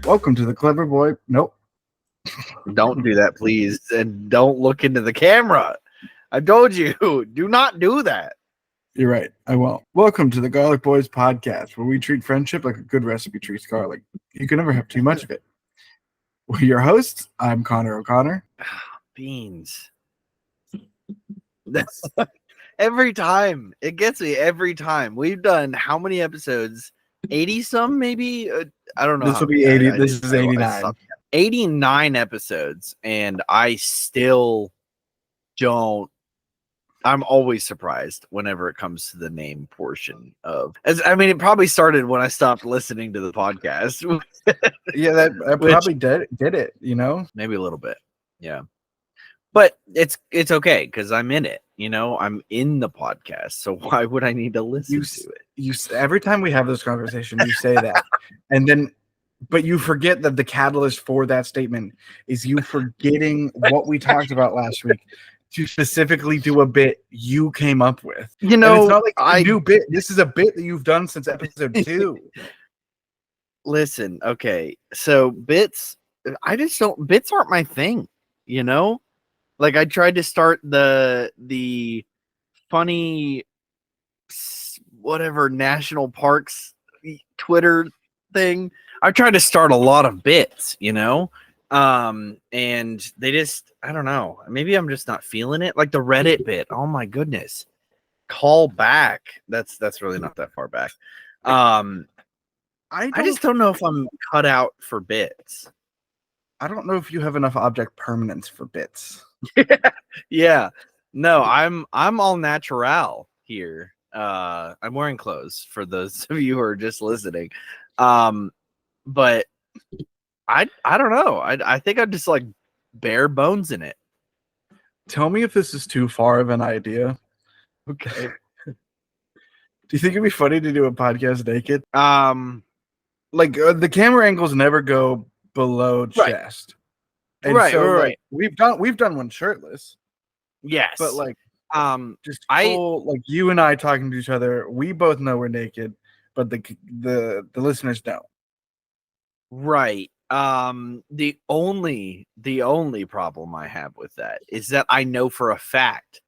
Welcome to the Clever Boy. Nope. Don't do that, please. And don't look into the camera. I told you, do not do that. You're right. I won't. Welcome to the Garlic Boys podcast, where we treat friendship like a good recipe treats garlic. You can never have too much of it. We're your hosts. I'm Connor O'Connor. Beans. That's every time. It gets me every time. We've done how many episodes? 80 some, maybe? I don't know. This will be 80. This is 89. 89 episodes, and I still don't. I'm always surprised whenever it comes to the name portion of. It probably started when I stopped listening to the podcast. Yeah, that probably did it. You know, maybe a little bit. Yeah, but it's okay because I'm in it. You know, I'm in the podcast, so why would I need to listen to it? Every time we have this conversation, you say that, and then. But you forget that the catalyst for that statement is you forgetting what we talked about last week to specifically do a bit you came up with. You know, and it's not like a new bit. This is a bit that you've done since episode 2. Listen, okay, so bits, bits aren't my thing, you know? Like, I tried to start the funny, whatever, national parks Twitter thing. I tried to start a lot of bits, you know? And they just, I don't know. Maybe I'm just not feeling it. Like the Reddit bit. Oh my goodness. Call back. That's really not that far back. I just don't know if I'm cut out for bits. I don't know if you have enough object permanence for bits. Yeah. No, I'm all natural here. I'm wearing clothes for those of you who are just listening. But I don't know. I think I'm just like bare bones in it. Tell me if this is too far of an idea. Okay. Do you think it'd be funny to do a podcast naked? Like the camera angles never go below chest. And right. Like, we've done one shirtless. Yes. But like just full, like you and I talking to each other, we both know we're naked, but the listeners don't. Right. The only problem I have with that is that I know for a fact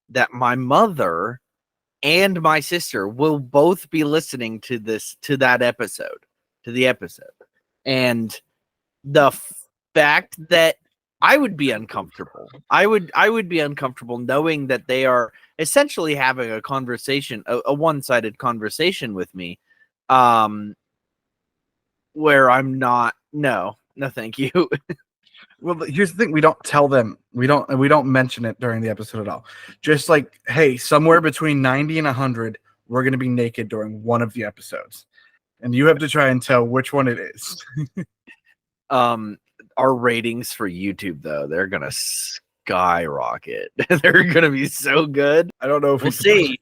that my mother and my sister will both be listening to the episode. And the fact that I would be uncomfortable. I would be uncomfortable knowing that they are essentially having a conversation, a one-sided conversation with me. Where I'm not, no, thank you. Well, here's the thing: we don't tell them, we don't mention it during the episode at all. Just like, hey, somewhere between 90 and 100, we're gonna be naked during one of the episodes, and you have to try and tell which one it is. Our ratings for YouTube though, they're gonna skyrocket. They're gonna be so good. I don't know if we'll see.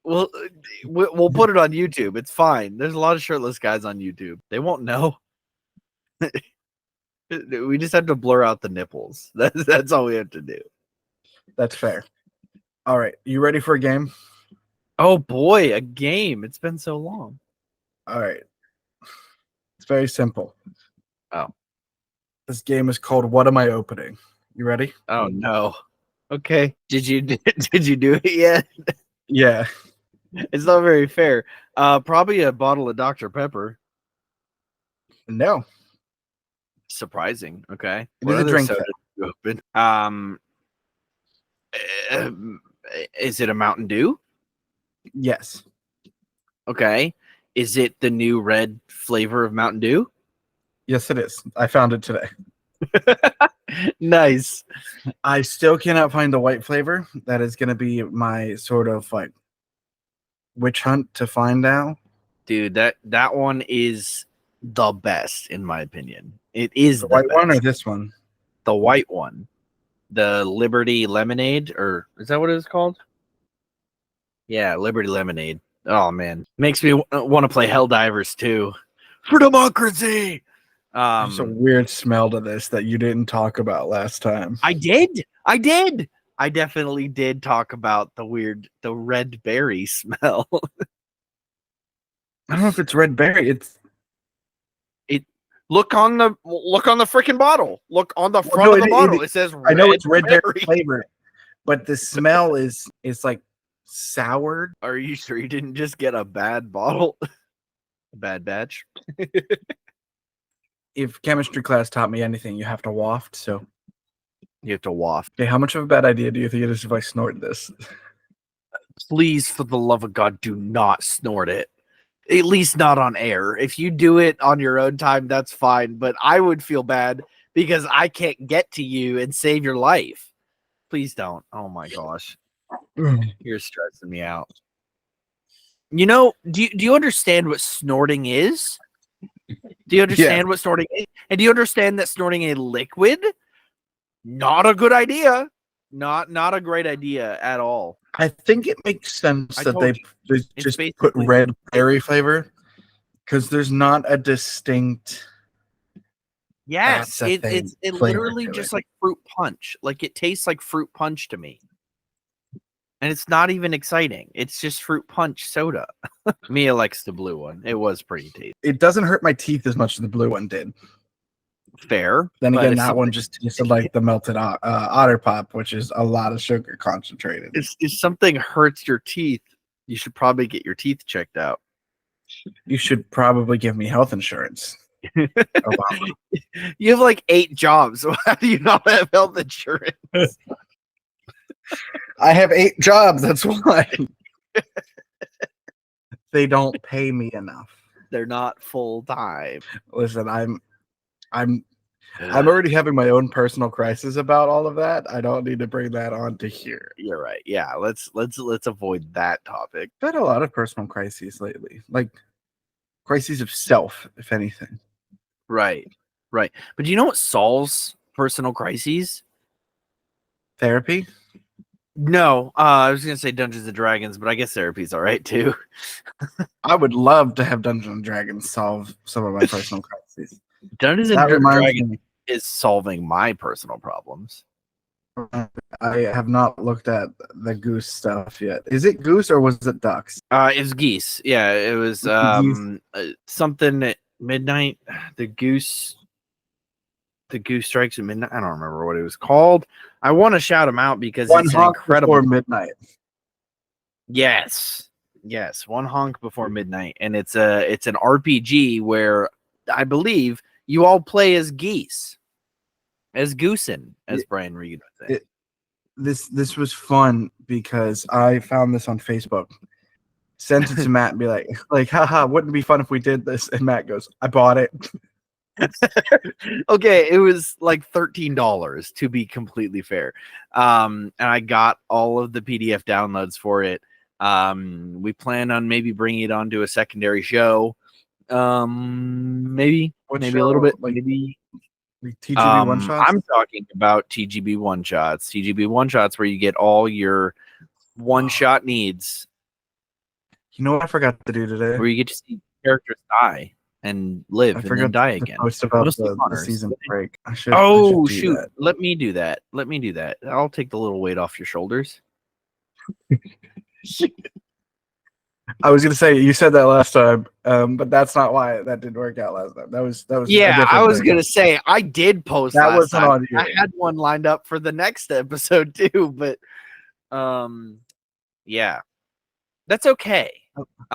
We'll put it on YouTube. It's fine. There's a lot of shirtless guys on YouTube. They won't know. We just have to blur out the nipples. That's all we have to do. That's fair. All right. You ready for a game? Oh boy, a game. It's been so long. All right. It's very simple. Oh. This game is called What Am I Opening? You ready? Oh no. Okay. Did you do it yet? Yeah. It's not very fair. Probably a bottle of Dr. Pepper. No. Surprising. Okay. It is a drink. You open? Is it a Mountain Dew? Yes. Okay. Is it the new red flavor of Mountain Dew? Yes, it is. I found it today. Nice. I still cannot find the white flavor. That is going to be my sort of like witch hunt to find out. Dude, that one is the best in my opinion. It is the white one or this one? The white one. The Liberty Lemonade, or is that what it was called? Yeah, Liberty Lemonade. Oh man, makes me want to play Helldivers too. For democracy. There's a weird smell to this that you didn't talk about last time. I did. I definitely did talk about the red berry smell. I don't know if it's red berry. Look on the freaking bottle. Look on the front of the bottle. It says I know red it's red berry berry. flavor, but the smell is like soured. Are you sure you didn't just get a bad bottle? A bad batch? If chemistry class taught me anything, you have to waft. So You have to waft. okay, how much of a bad idea do you think it is if I snort this? Please, for the love of God, do not snort it. At least not on air. If you do it on your own time, that's fine. But I would feel bad because I can't get to you and save your life. Please don't. Oh my gosh. You're stressing me out. You know, do you understand what snorting is? Do you understand what snorting is? And do you understand that snorting a liquid? Not a good idea. Not a great idea at all. I think it makes sense that they just put basically red berry flavor because there's not a distinct. Yes, That's a it's thing, flavor literally to just it. like fruit punch. Like it tastes like fruit punch to me. And it's not even exciting. It's just fruit punch soda. Mia likes the blue one. It was pretty tasty. It doesn't hurt my teeth as much as the blue one did. Fair. Then but again, if that one something- just tasted like the melted Otter Pop, which is a lot of sugar concentrated. if something hurts your teeth, you should probably get your teeth checked out. You should probably give me health insurance. You have like 8 jobs. So how do you not have health insurance? I have 8 jobs. That's why. They don't pay me enough. They're not full time. Listen, I'm already having my own personal crisis about all of that. I don't need to bring that on to here. You're right. Yeah, let's avoid that topic. I've had a lot of personal crises lately, like crises of self, if anything. Right. But do you know what solves personal crises? Therapy? No, I was gonna say Dungeons and Dragons, but I guess therapy's all right too. I would love to have Dungeons and Dragons solve some of my personal crises. Dungeons and Dragons is solving my personal problems. I have not looked at the Goose stuff yet. Is it Goose or was it Ducks? It's Geese. Yeah, it was something at midnight. The Goose strikes at midnight. I don't remember what it was called. I want to shout him out because One it's Honk incredible. Before Midnight. Yes, One Honk Before Midnight, and it's an RPG where I believe you all play as geese, as goosen, as Brian Reed would say. This was fun because I found this on Facebook. Sent it to Matt and be like, haha, wouldn't it be fun if we did this? And Matt goes, I bought it. Okay, it was like $13 to be completely fair. And I got all of the PDF downloads for it. We plan on maybe bringing it onto a secondary show. Maybe a little bit, like, maybe TGB One Shots. I'm talking about TGB One Shots. TGB One Shots, where you get all your one-shot needs. You know what I forgot to do today? Where you get to see characters die and live and then die again. Post about the season break. I should. Shoot! Let me do that. I'll take the little weight off your shoulders. I was gonna say you said that last time, but that's not why that didn't work out last time. That was. Yeah, I was gonna say I did post that last wasn't time. on you. I had one lined up for the next episode too, but yeah, that's okay.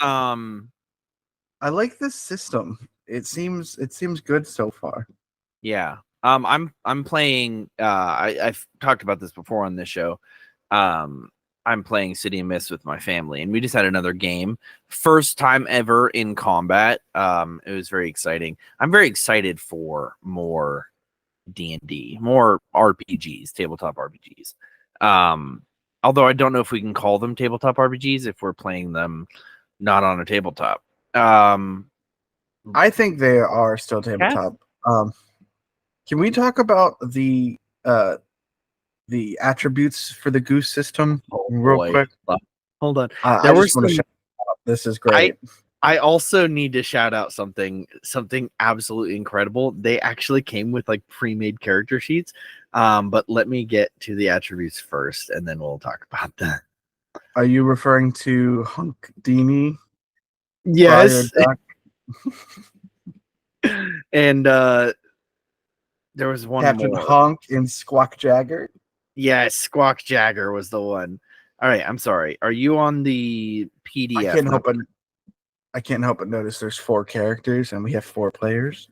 I like this system. It seems good so far. Yeah. I'm playing. I've talked about this before on this show. I'm playing City of Mist with my family, and we just had another game. First time ever in combat. It was very exciting. I'm very excited for more D&D, more RPGs, tabletop RPGs. Although I don't know if we can call them tabletop RPGs if we're playing them not on a tabletop. I think they are still tabletop. Can we talk about the attributes for the Goose system real quick? Hold on. This is great. I also need to shout out something absolutely incredible. They actually came with like pre-made character sheets. But let me get to the attributes first, and then we'll talk about that. Are you referring to Hunk Dini? Yes. And there was one Captain more. Honk and Squawk Jagger. Yes, Squawk Jagger was the one. All right, I'm sorry. Are you on the PDF? I can't help but notice there's 4 characters and we have 4 players.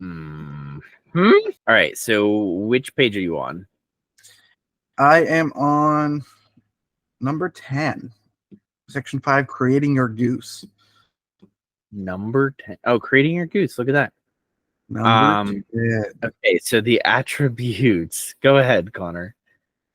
All right, so which page are you on? I am on number 10, section 5, creating your goose. Number 10. Oh, creating your goose. Look at that. Number 10. Okay, so the attributes. Go ahead, Connor.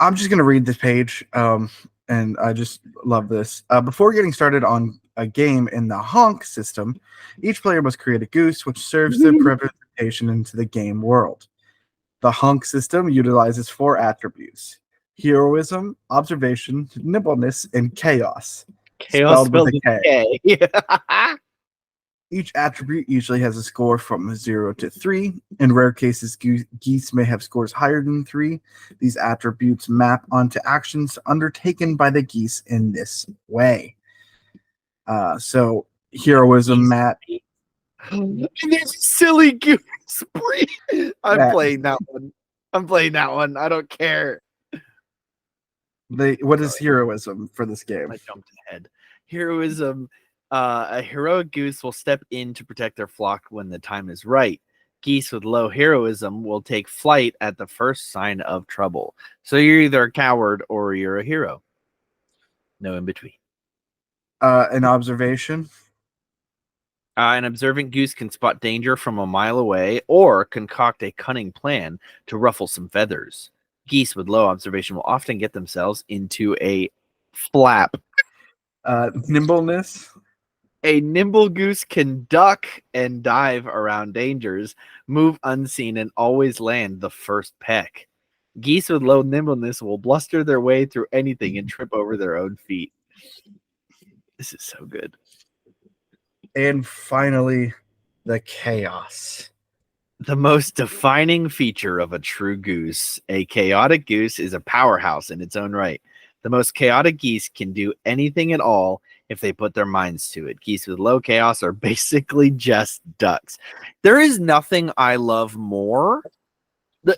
I'm just going to read this page, and I just love this. Before getting started on a game in the Honk system, each player must create a goose, which serves their representation into the game world. The Honk system utilizes 4 attributes: heroism, observation, nimbleness, and khaos. Chaos Spelled with a K. K. Each attribute usually has a score from 0 to 3. In rare cases, geese may have scores higher than 3. These attributes map onto actions undertaken by the geese in this way. So, heroism, Matt. And there's a silly goose. I'm playing that one. I don't care. What is heroism for this game? I jumped ahead. Heroism. A heroic goose will step in to protect their flock when the time is right. Geese with low heroism will take flight at the first sign of trouble. So you're either a coward or you're a hero. No in between. An observation. An observant goose can spot danger from a mile away or concoct a cunning plan to ruffle some feathers. Geese with low observation will often get themselves into a flap. Nimbleness. A nimble goose can duck and dive around dangers, move unseen, and always land the first peck. Geese with low nimbleness will bluster their way through anything and trip over their own feet. This is so good. And finally, the khaos. The most defining feature of a true goose. A chaotic goose is a powerhouse in its own right. The most chaotic geese can do anything at all if they put their minds to it. Geese with low khaos are basically just ducks. There is nothing I love more.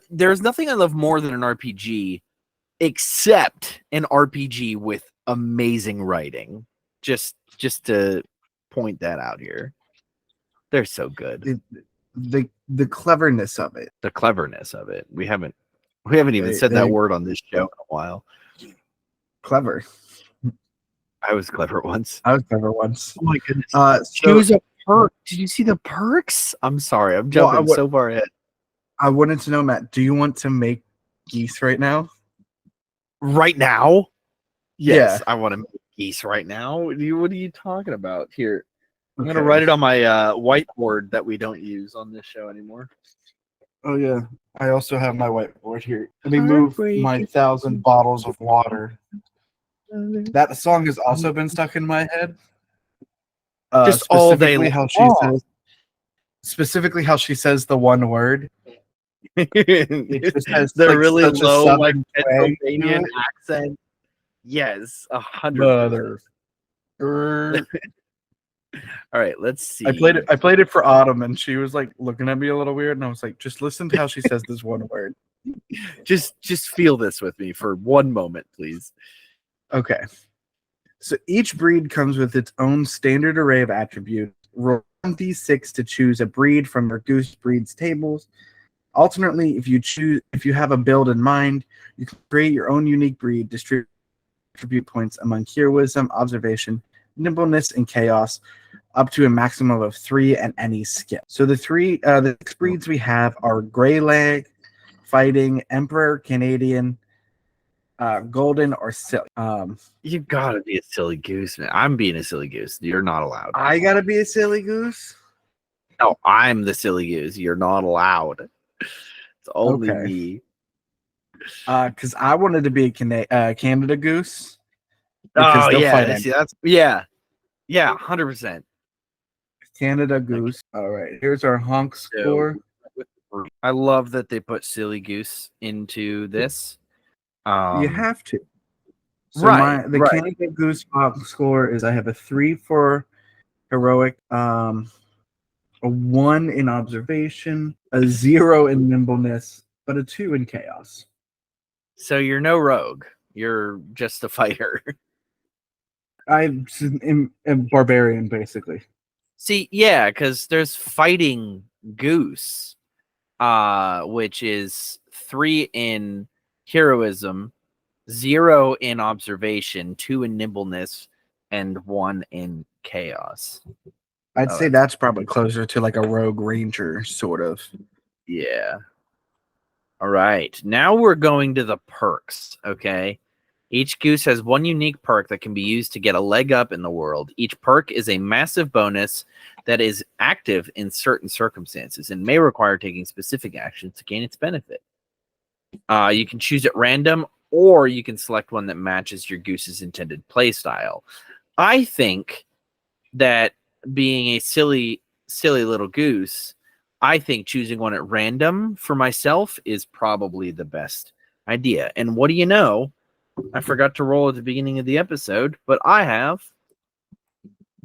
There's nothing I love more than an RPG, except an RPG with amazing writing. Just to point that out here. They're so good. The cleverness of it. The cleverness of it. We haven't even said that word on this show in a while. Clever. I was clever once. I was clever once. Oh my goodness. Choose a perk. Did you see the perks? I'm sorry. I'm jumping so far ahead. I wanted to know, Matt, do you want to make geese right now? Right now? Yes, Yeah. I want to make geese right now. What are you talking about? Here. I'm going to write it on my whiteboard that we don't use on this show anymore. Oh, yeah. I also have my whiteboard here. Let me move my 1,000 bottles of water. That song has also been stuck in my head. Just all day long. Specifically how she says the one word. It just has the like really low, like Pennsylvania accent. Yes, 100%. All right, let's see. I played it for Autumn, and she was like looking at me a little weird, and I was like, just listen to how she says this one word. Just feel this with me for one moment, please. Okay. So each breed comes with its own standard array of attributes. Roll 1d6 to choose a breed from your goose breeds tables. Alternately, if you have a build in mind, you can create your own unique breed, distribute attribute points among heroism, observation, nimbleness, and khaos, up to a maximum of 3 and any skill. So the 6 breeds we have are Gray Leg, Fighting, Emperor, Canadian, Golden, or Silly. You gotta be a silly goose, man. I'm being a silly goose. You're not allowed. I gotta be a silly goose? No, I'm the silly goose. You're not allowed. It's only me. Because I wanted to be a Canada goose. Oh yeah, see, that's yeah, 100%. Canada goose. All right, here's our honk score. I love that they put silly goose into this. You have to. So the Canada goose honk score is I have a 3 for heroic, a 1 in observation, a 0 in nimbleness, but a 2 in chaos. So you're no rogue. You're just a fighter. I'm a barbarian, basically. See, yeah, because there's fighting goose, which is 3 in heroism, 0 in observation, 2 in nimbleness, and 1 in chaos. I'd say that's probably closer to like a rogue ranger, sort of. Yeah. All right. Now we're going to the perks, okay? Each goose has one unique perk that can be used to get a leg up in the world. Each perk is a massive bonus that is active in certain circumstances and may require taking specific actions to gain its benefit. You can choose at random, or you can select one that matches your goose's intended play style. I think that being a silly little goose, I think choosing one at random for myself is probably the best idea. And what do you know? I forgot to roll at the beginning of the episode, but I have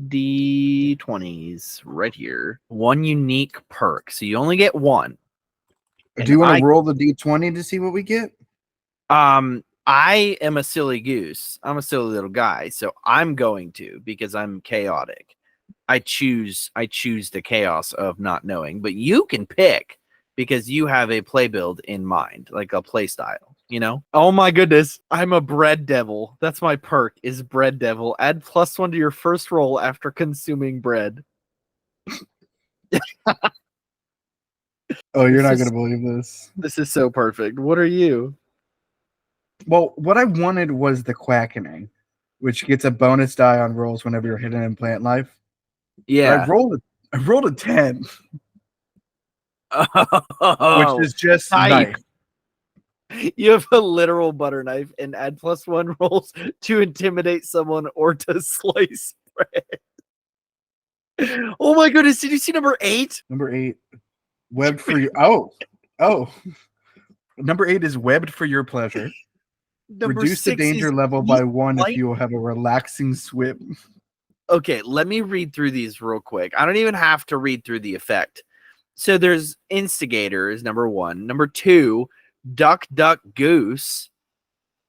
D20s right here. One unique perk. So you only get one. Do you want to roll the D20 to see what we get? I am a silly goose. I'm a silly little guy, so I'm going to, because I'm chaotic. I choose the chaos of not knowing, but you can pick because you have a play build in mind, like a play style, you know? Oh my goodness, I'm a bread devil. That's my perk, is bread devil. Add +1 to your first roll after consuming bread. Oh, you're not going to believe this. This is so perfect. What are you? Well, what I wanted was the quackening, which gets a bonus die on rolls whenever you're hidden in plant life. Yeah. But I rolled a 10. Oh, which is just knife. You have a literal butter knife and add +1 rolls to intimidate someone or to slice bread. Oh my goodness, did you see number 8? Number 8, webbed for you. Oh. Number 8 is webbed for your pleasure. Reduce the danger level by 1 if you have a relaxing swim. Okay, let me read through these real quick. I don't even have to read through the effect. So there's instigator is number 1. Number 2, duck, duck, goose.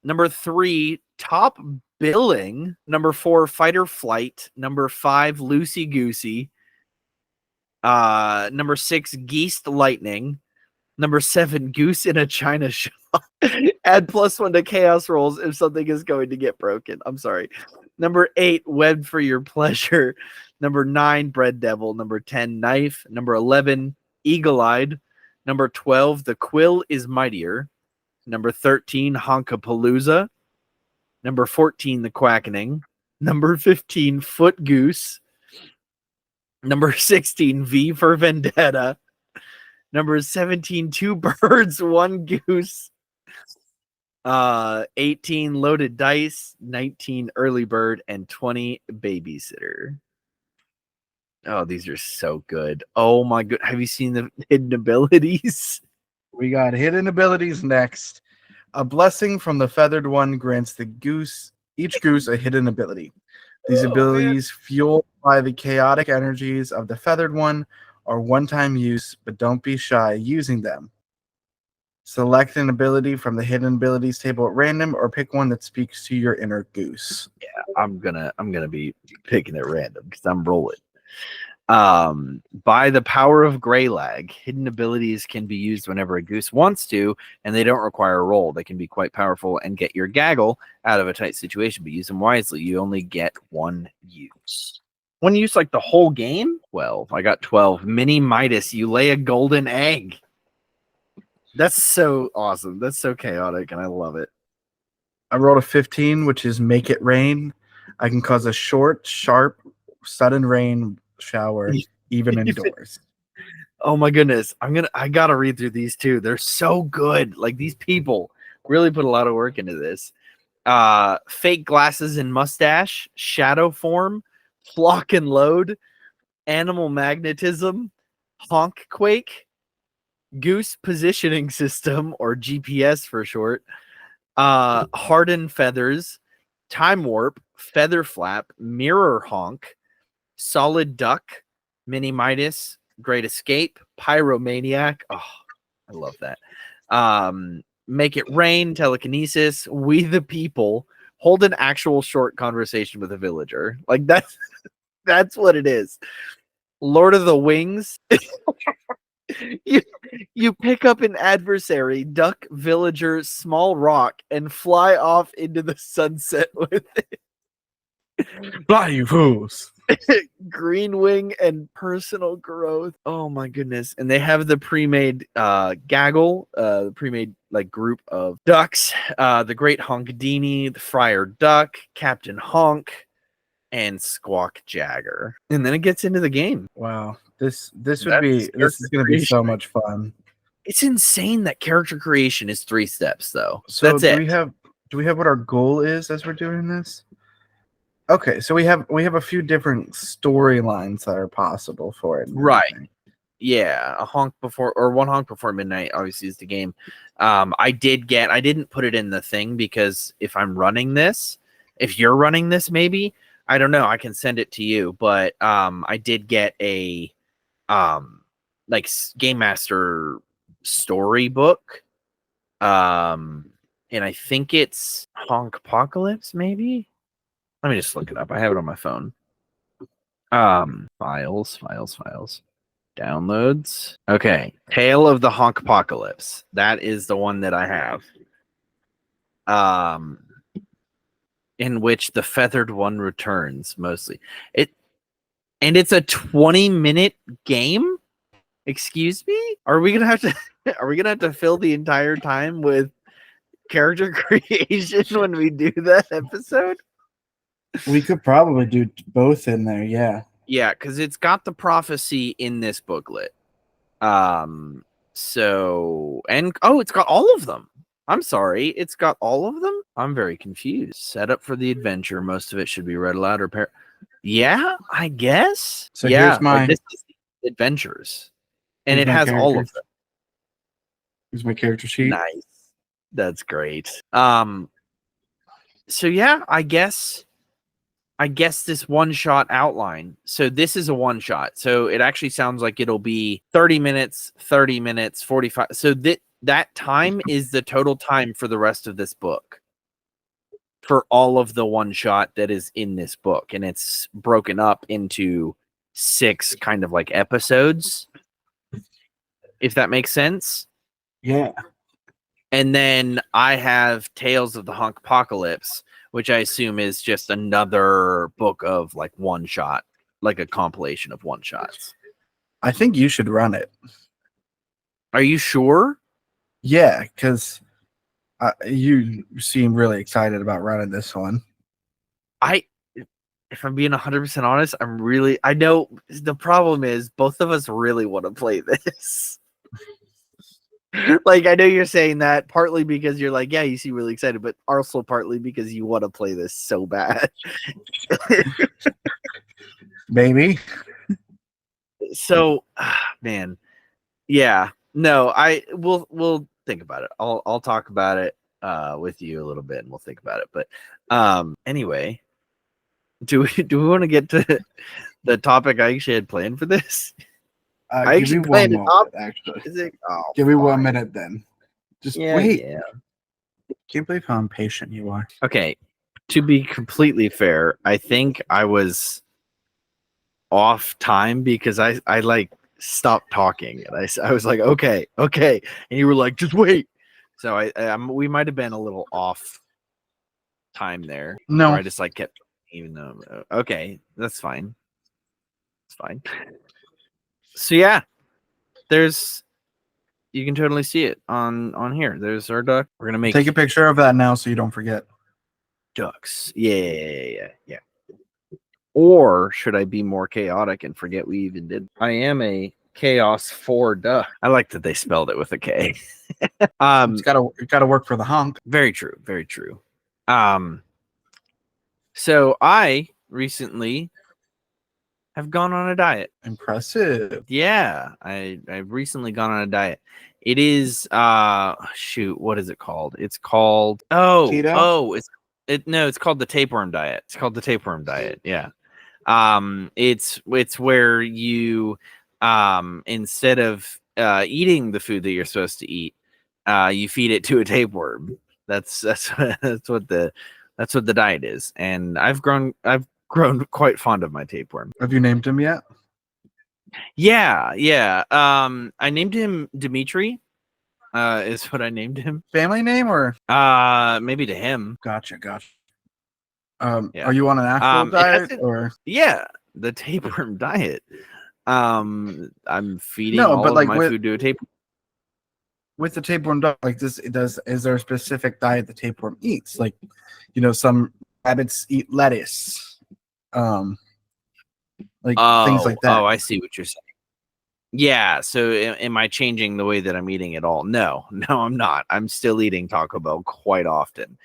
Number 3, top billing. Number 4, fight or flight. Number 5, loosey goosey. Number 6, geese lightning. Number 7, goose in a china shop. Add +1 to chaos rolls if something is going to get broken. I'm sorry. Number 8, webbed for your pleasure. Number 9, bread devil. Number 10, knife. Number 11, eagle-eyed. Number 12, the quill is mightier. Number 13, honkapalooza. Number 14, the quackening. Number 15, foot goose. Number 16, V for vendetta. Number 17, 2 birds, 1 goose. 18, loaded dice. 19, early bird. And 20, babysitter. Oh, these are so good. Oh my god. Have you seen the hidden abilities? We got hidden abilities next. A blessing from the feathered one grants each goose a hidden ability. These abilities, fueled by the chaotic energies of the feathered one, are one-time use, but don't be shy using them. Select an ability from the hidden abilities table at random, or pick one that speaks to your inner goose. Yeah, I'm gonna be picking at random because I'm rolling. By the power of Greylag, hidden abilities can be used whenever a goose wants to, and they don't require a roll. They can be quite powerful and get your gaggle out of a tight situation, but use them wisely. You only get 1 use. 1 use like the whole game? 12. I got 12. Mini Midas, you lay a golden egg. That's so awesome. That's so chaotic, and I love it. I rolled a 15, which is make it rain. I can cause a short, sharp, sudden rain shower, even indoors. Oh my goodness. I gotta read through these too. They're so good. Like, these people really put a lot of work into this. Fake glasses and mustache, shadow form, flock and load, animal magnetism, honk quake, goose positioning system, or GPS for short, hardened feathers, time warp, feather flap, mirror honk, solid duck, mini Midas, Great Escape, Pyromaniac. Oh, I love that. Make It Rain, Telekinesis, We the People, hold an actual short conversation with a villager. Like that's what it is. Lord of the Wings. you pick up an adversary, duck, villager, small rock, and fly off into the sunset with it. Fly, you fools! Green Wing and personal growth. Oh my goodness. And they have the pre-made gaggle, the pre-made like group of ducks, the Great Honkdini, the Friar Duck, Captain Honk, and Squawk Jagger. And then it gets into the game. Wow. This is gonna be so much fun. It's insane that character creation is 3 steps though. So that's it. Do we have what our goal is as we're doing this? Okay, so we have a few different storylines that are possible for it. Right. Yeah, One Honk Before Midnight obviously is the game. I didn't put it in the thing because if I'm running this, if you're running this, maybe, I don't know, I can send it to you, but I did get a like Game Master storybook. And I think it's Honk Apocalypse, maybe. Let me just look it up. I have it on my phone. Files. Downloads. Okay. Tale of the Honk Apocalypse. That is the one that I have. In which the feathered one returns mostly. It's a 20-minute game? Excuse me? Are we gonna have to fill the entire time with character creation when we do that episode? We could probably do both in there, yeah. Yeah, because it's got the prophecy in this booklet. So, and it's got all of them. I'm sorry, it's got all of them? I'm very confused. Set up for the adventure. Most of it should be read aloud or yeah, I guess. So yeah, here's my this is the adventures. And it has all of them. Here's my character sheet. Nice. That's great. So yeah, I guess this one-shot outline. So this is a one-shot. So it actually sounds like it'll be 30 minutes, 45. So that time is the total time for the rest of this book. For all of the one-shot that is in this book. And it's broken up into 6 kind of like episodes. If that makes sense. Yeah. And then I have Tales of the Honk Apocalypse, which I assume is just another book of like one shot, like a compilation of one shots. I think you should run it. Are you sure? Yeah, because you seem really excited about running this one. If I'm being 100% honest, I know the problem is both of us really want to play this. Like, I know you're saying that partly because you're like, yeah, you seem really excited, but also partly because you want to play this so bad. Maybe. So, man, yeah, no, we'll think about it. I'll talk about it with you a little bit, and we'll think about it. But anyway, do we want to get to the topic I actually had planned for this? I give me one moment, actually. Give me 1 minute then. Just wait. Yeah. Can't believe how impatient you are. Okay. To be completely fair, I think I was off time because I like stopped talking and I was like, okay. And you were like, just wait. So we might have been a little off time there. No. Or I just like kept, even though, okay, that's fine. It's fine. So yeah, you can totally see it on here. There's our duck. We're gonna take a picture of that now so you don't forget. Ducks. Yeah. Or should I be more chaotic and forget we even did? I am a Khaos 4 duck. I like that they spelled it with a K. It's gotta work for the honk. Very true. So I recently have gone on a diet. Impressive. Yeah, I've recently gone on a diet. It is what is it called? It's called keto? It's called the tapeworm diet. It's called the tapeworm diet. Yeah. It's where you instead of eating the food that you're supposed to eat, you feed it to a tapeworm. That's what the diet is. And I've grown quite fond of my tapeworm. Have you named him yet? Yeah. I named him Dimitri. Is what I named him. Family name or maybe to him. Gotcha. Yeah. Are you on an actual diet or yeah, the tapeworm diet. I'm feeding all of my food to a tapeworm. With the tapeworm diet, like this, is there a specific diet the tapeworm eats? Like, some rabbits eat lettuce, things like that. Oh, I see what you're saying. Yeah. So am I changing the way that I'm eating at all? No, I'm not. I'm still eating Taco Bell quite often.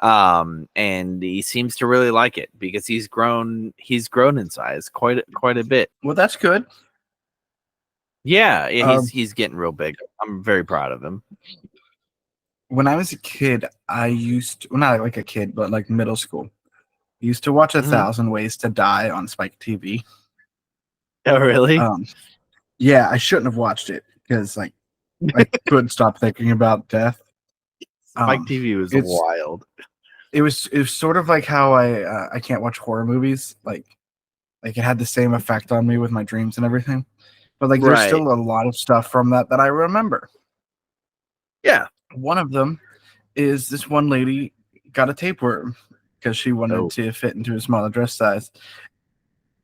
And he seems to really like it because he's grown in size quite a bit. Well, that's good. Yeah, he's getting real big. I'm very proud of him. When I was a kid, I used to, well, not like a kid, but like middle school, I used to watch 1,000 Ways to Die on Spike TV. Oh, really? Yeah, I shouldn't have watched it because I couldn't stop thinking about death. Spike TV was wild. It was sort of like how I can't watch horror movies. Like it had the same effect on me with my dreams and everything. But there's still a lot of stuff from that I remember. Yeah. One of them is this one lady got a tapeworm because she wanted to fit into a smaller dress size.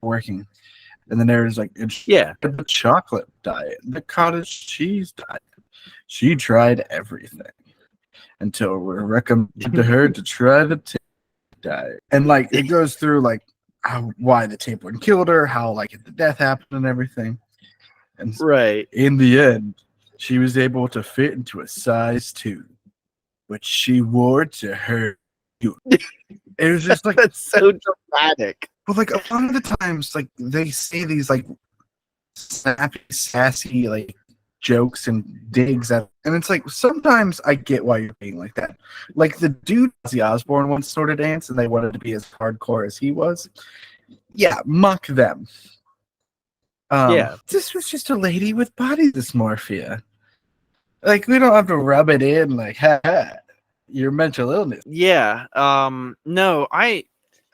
Working. And then there's the chocolate diet, the cottage cheese diet. She tried everything until we're recommended to her to try the diet. And it goes through why the tapeworm killed her, how the death happened and everything. And in the end, she was able to fit into a size 2, which she wore to her. It was just that's so dramatic. But a lot of the times, they say these snappy, sassy jokes and digs at, and it's sometimes I get why you're being like that. The dude Ozzy Osbourne once sort of danced, and they wanted to be as hardcore as he was. Yeah, mock them. This was just a lady with body dysmorphia. We don't have to rub it in ha, your mental illness. Yeah. No, I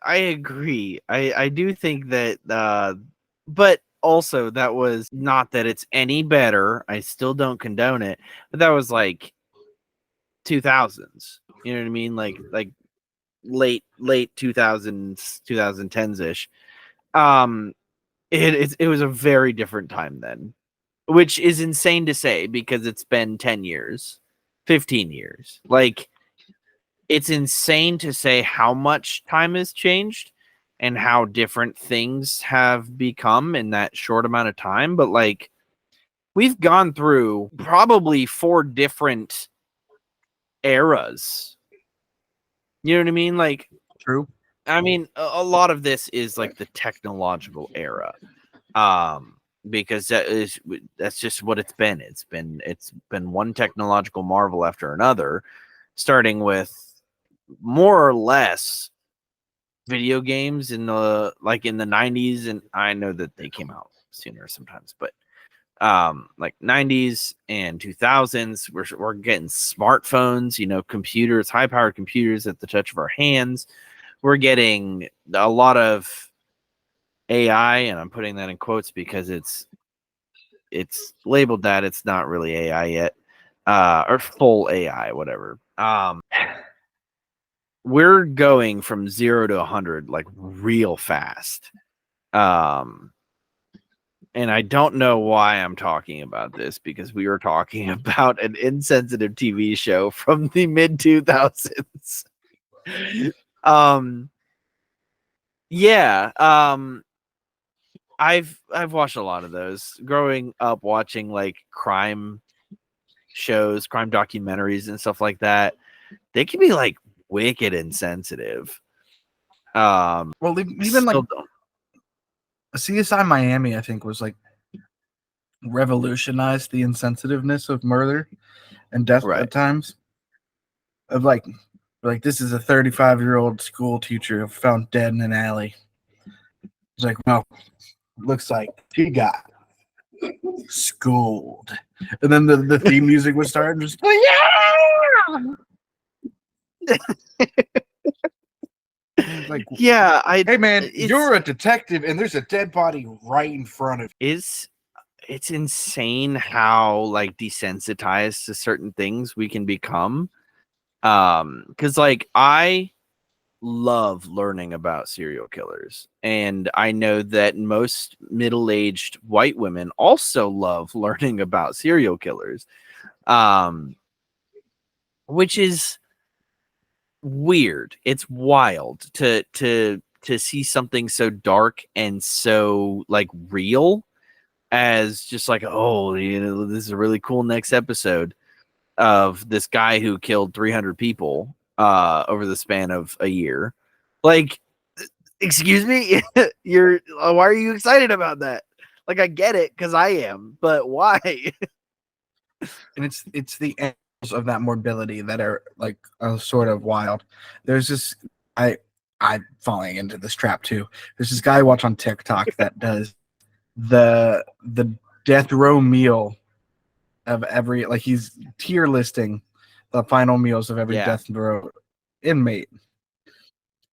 agree. I do think that but also that was not that it's any better. I still don't condone it, but that was 2000s. You know what I mean? Late 2000s, 2010s ish. It was a very different time then, which is insane to say because it's been 10 years, 15 years. It's insane to say how much time has changed and how different things have become in that short amount of time. But we've gone through probably 4 different eras. You know what I mean? True. I mean, a lot of this is the technological era. Because that's just what it's been. It's been one technological marvel after another, starting with more or less video games in the in the 90s, and I know that they came out sooner sometimes, but 90s and 2000s we're getting smartphones, computers, high-powered computers at the touch of our hands. We're getting a lot of AI, and I'm putting that in quotes because it's labeled that. It's not really AI yet, or full AI, whatever. We're going from 0 to 100 real fast. And I don't know why I'm talking about this because we were talking about an insensitive TV show from the mid 2000s. I've watched a lot of those growing up, watching crime shows, crime documentaries and stuff like that. They can be wicked insensitive. Well, even CSI Miami, I think, was revolutionized the insensitiveness of murder and death at times. Of this is a 35-year-old school teacher found dead in an alley. It's no, looks like she got Schooled. And then the theme music would start and just like, yeah, hey man, you're a detective and there's a dead body right in front of you. It's insane how like desensitized to certain things we can become. Because like I love learning about serial killers, and I know that most middle-aged white women also love learning about serial killers, which is weird. It's wild to see something so dark and so like real as just like, oh, you know, this is a really cool next episode of this guy who killed 300 people over the span of a year. Like, excuse me, why are you excited about that? Like, I get it because I am, but why? And it's the angles of that mobility that are like sort of wild. There's this I'm falling into this trap too. There's this guy I watch on TikTok that does the death row meal of every, like, he's tier listing the final meals of every death row inmate,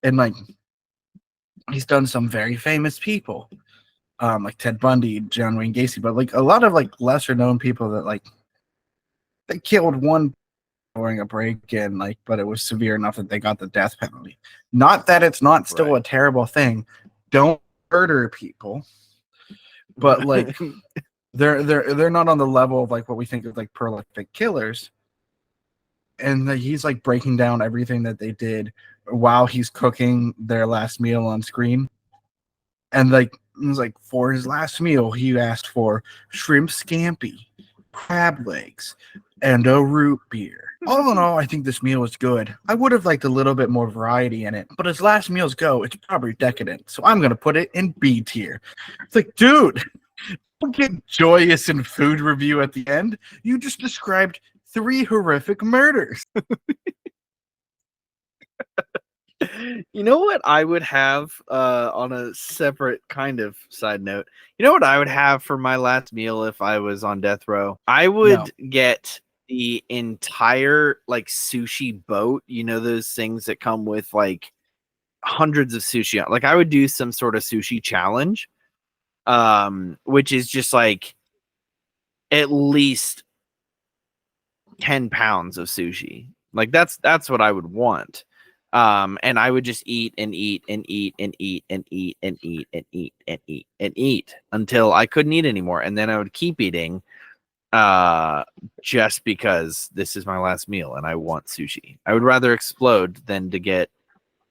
and like he's done some very famous people, like Ted Bundy, John Wayne Gacy, but like a lot of like lesser known people that like they killed one during a break-in, like, but it was severe enough that they got the death penalty. Not that it's not still a terrible thing. Don't murder people, but like they're not on the level of like what we think of like prolific killers. And he's like breaking down everything that they did while he's cooking their last meal on screen. And like it was like for his last meal, he asked for shrimp scampi, crab legs, and a root beer. All in all, I think this meal is good. I would have liked a little bit more variety in it, but as last meals go, it's probably decadent. So I'm gonna put it in B tier. It's like, dude, don't get joyous in food review at the end. You just described 3 horrific murders. You know what I would have on a separate kind of side note? You know what I would have for my last meal if I was on death row? I would get the entire like sushi boat. You know those things that come with like hundreds of sushi. Like I would do some sort of sushi challenge, which is just like at least 10 pounds of sushi. Like that's what I would want. And I would just eat and eat and eat and eat and eat and eat and eat and eat and eat until I couldn't eat anymore. And then I would keep eating just because this is my last meal and I want sushi. I would rather explode than to get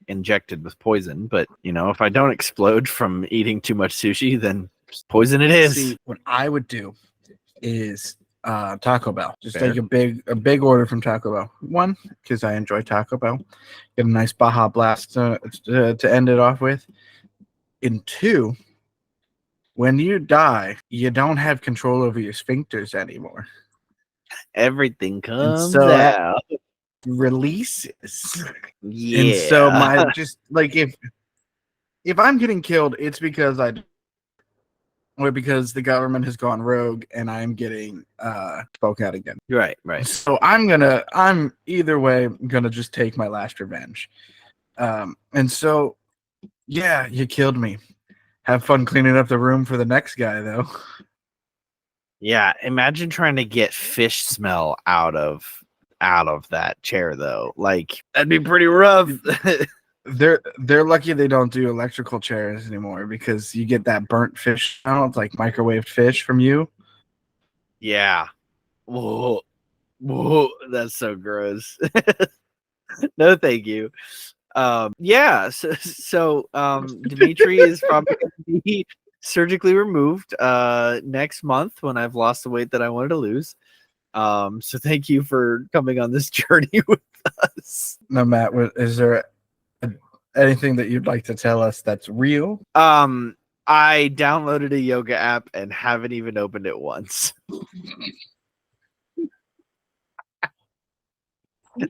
injected with poison. But, you know, if I don't explode from eating too much sushi, then poison it is. See, what I would do is Taco Bell. Just take a big order from Taco Bell. 1, because I enjoy Taco Bell. Get a nice Baja Blast to end it off with. And 2, when you die, you don't have control over your sphincters anymore. Everything comes out. Releases. Yeah. And so my just like if I'm getting killed, it's because or because the government has gone rogue and I'm getting spoke out again. Right. So I'm either way gonna just take my last revenge. And so yeah, you killed me. Have fun cleaning up the room for the next guy though. Yeah, imagine trying to get fish smell out of that chair though. Like that'd be pretty rough. They're lucky they don't do electrical chairs anymore because you get that burnt fish smell. It's like microwaved fish from you. Yeah. Whoa, that's so gross. No, thank you. Yeah. So Dimitri is probably going to be surgically removed next month when I've lost the weight that I wanted to lose. So thank you for coming on this journey with us. No, Matt, is there anything that you'd like to tell us that's real? I downloaded a yoga app and haven't even opened it once.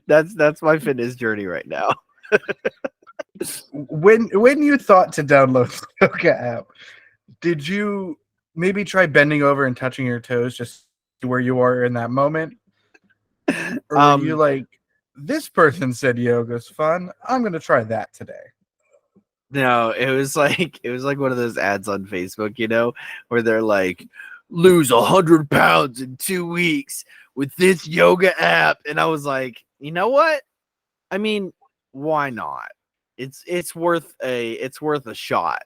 That's my fitness journey right now. When you thought to download the yoga app, did you maybe try bending over and touching your toes just where you are in that moment. Or were you like, this person said yoga's fun, I'm gonna try that today? No, it was like one of those ads on Facebook, you know, where they're like, lose 100 pounds in 2 weeks with this yoga app. And I was like, you know what? I mean, why not? It's worth a shot.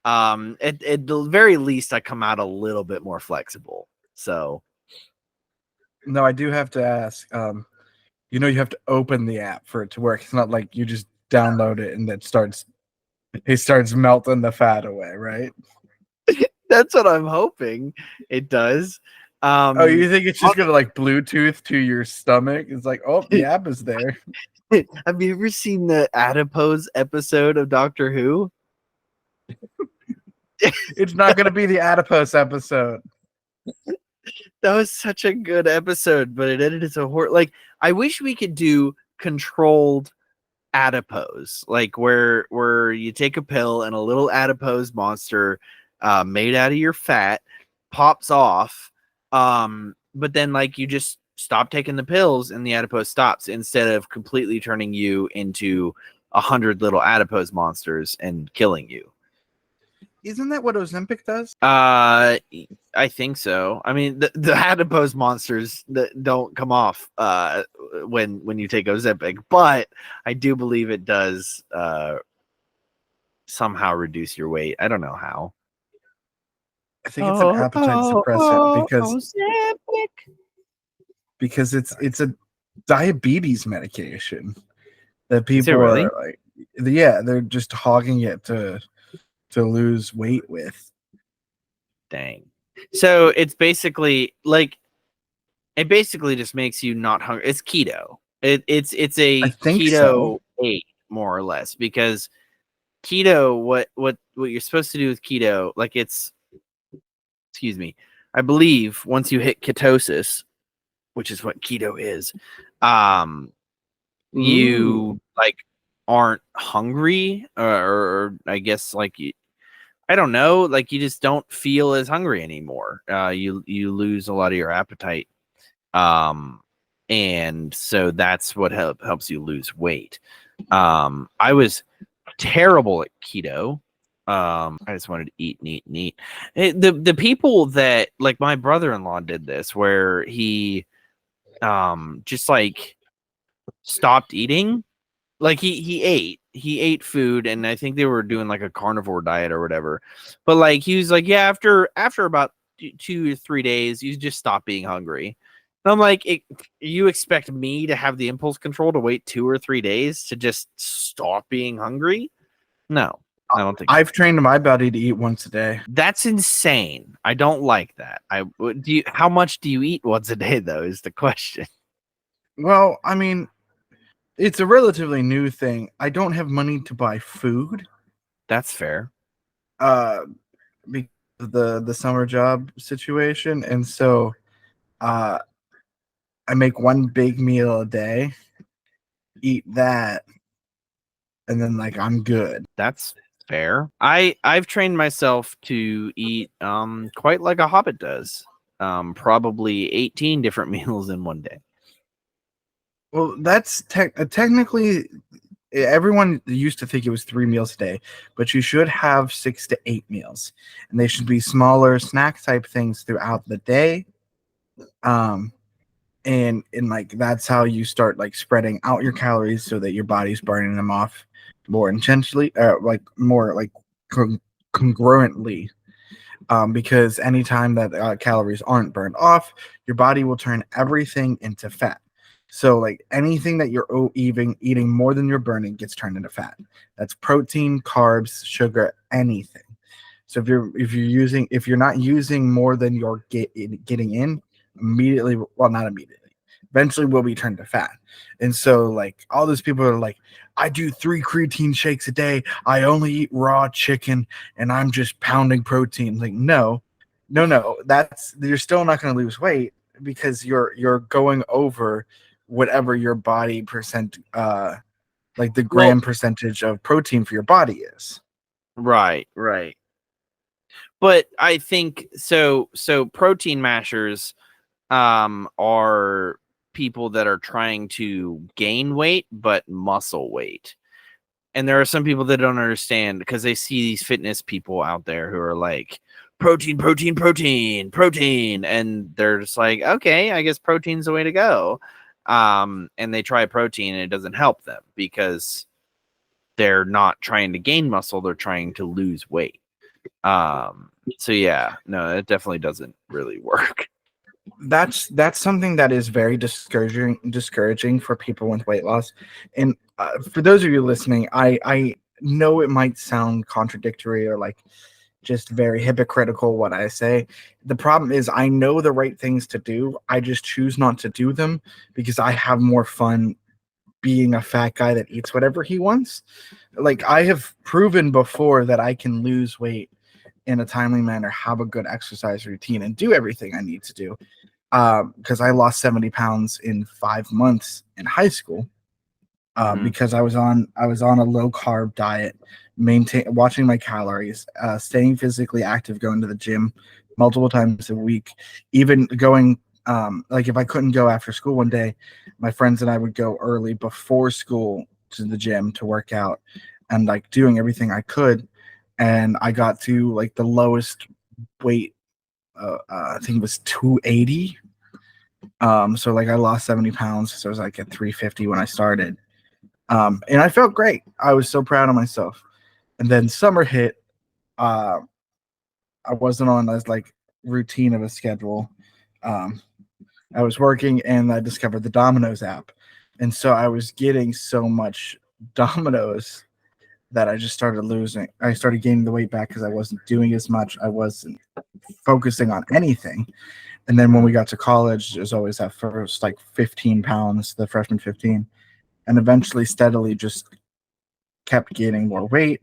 At the very least, I come out a little bit more flexible. So No, I do have to ask. You know, you have to open the app for it to work. It's not like you just download it and it starts melting the fat away, right? that's what I'm hoping it does. Oh, you think it's just gonna like Bluetooth to your stomach? It's like, oh, the app is there. Have you ever seen the adipose episode of Doctor Who? It's not gonna be the adipose episode. That was such a good episode, but it ended as a horror. Like, I wish we could do controlled adipose, like where you take a pill and a little adipose monster made out of your fat pops off, but then like you just stop taking the pills and the adipose stops, instead of completely turning you into 100 little adipose monsters and killing you. Isn't that what Ozempic does? I think so. I mean, the adipose monsters that don't come off when you take Ozempic, but I do believe it does somehow reduce your weight. I don't know how. I think it's an appetite suppressant because it's a diabetes medication that people really? are like, yeah, they're just hogging it to lose weight with. Dang. So it's basically like, it basically just makes you not hungry. It's keto. It's a keto 8, more or less, because keto, what you're supposed to do with keto, like excuse me, I believe once you hit ketosis, which is what keto is, you like aren't hungry, or I guess like I don't know, like you just don't feel as hungry anymore. You lose a lot of your appetite. And so that's what helps you lose weight. I was terrible at keto. I just wanted to eat and eat and eat. The people that, like, my brother-in-law did this, where he just like stopped eating. Like he ate food, and I think they were doing like a carnivore diet or whatever. But like he was like, yeah, after about 2 or 3 days, you just stop being hungry. And I'm like, you expect me to have the impulse control to wait 2 or 3 days to just stop being hungry? No, I don't think I've trained my body to eat once a day. that's insane. I don't like that. How much do you eat once a day, though, is the question. Well, I mean, it's a relatively new thing. I don't have money to buy food. That's fair. Because of the summer job situation, and so I make one big meal a day, eat that, and then like I'm good. That's fair. I've trained myself to eat quite like a hobbit does. Probably 18 different meals in one day. Well, that's technically, everyone used to think it was 3 meals a day, but you should have 6 to 8 meals, and they should be smaller snack type things throughout the day. And like that's how you start like spreading out your calories so that your body's burning them off more intentionally, like more like congruently. Because anytime that calories aren't burned off, your body will turn everything into fat. So like anything that you're eating more than you're burning gets turned into fat. That's protein, carbs, sugar, anything. So if you're not using more than you're getting in, immediately, well, not immediately, eventually will be turned to fat. And so like all those people are like, I do 3 creatine shakes a day, I only eat raw chicken, and I'm just pounding protein. Like, no, that's, you're still not going to lose weight because you're going over whatever your body percent, like the gram percentage of protein for your body is. Right. But I think so protein mashers are people that are trying to gain weight but muscle weight. And there are some people that don't understand because they see these fitness people out there who are like protein, protein, protein, protein, and they're just like, okay, I guess protein's the way to go. And they try protein and it doesn't help them because they're not trying to gain muscle, they're trying to lose weight. So yeah, no, it definitely doesn't really work. That's something that is very discouraging for people with weight loss. And for those of you listening, I know it might sound contradictory or like just very hypocritical what I say. The problem is I know the right things to do. I just choose not to do them because I have more fun being a fat guy that eats whatever he wants. Like I have proven before that I can lose weight in a timely manner, have a good exercise routine, and do everything I need to do. Because I lost 70 pounds in 5 months in high school. Because I was on a low carb diet, watching my calories, staying physically active, going to the gym multiple times a week, even going like if I couldn't go after school one day, my friends and I would go early before school to the gym to work out and like doing everything I could. And I got to like the lowest weight, I think it was 280. So like I lost 70 pounds. So I was like at 350 when I started. And I felt great. I was so proud of myself. And then summer hit. I wasn't on as like routine of a schedule. I was working and I discovered the Domino's app. And so I was getting so much Domino's that I just started losing. I started gaining the weight back because I wasn't doing as much. I wasn't focusing on anything. And then when we got to college, there's always that first like 15 pounds, the freshman 15. And eventually steadily just kept gaining more weight.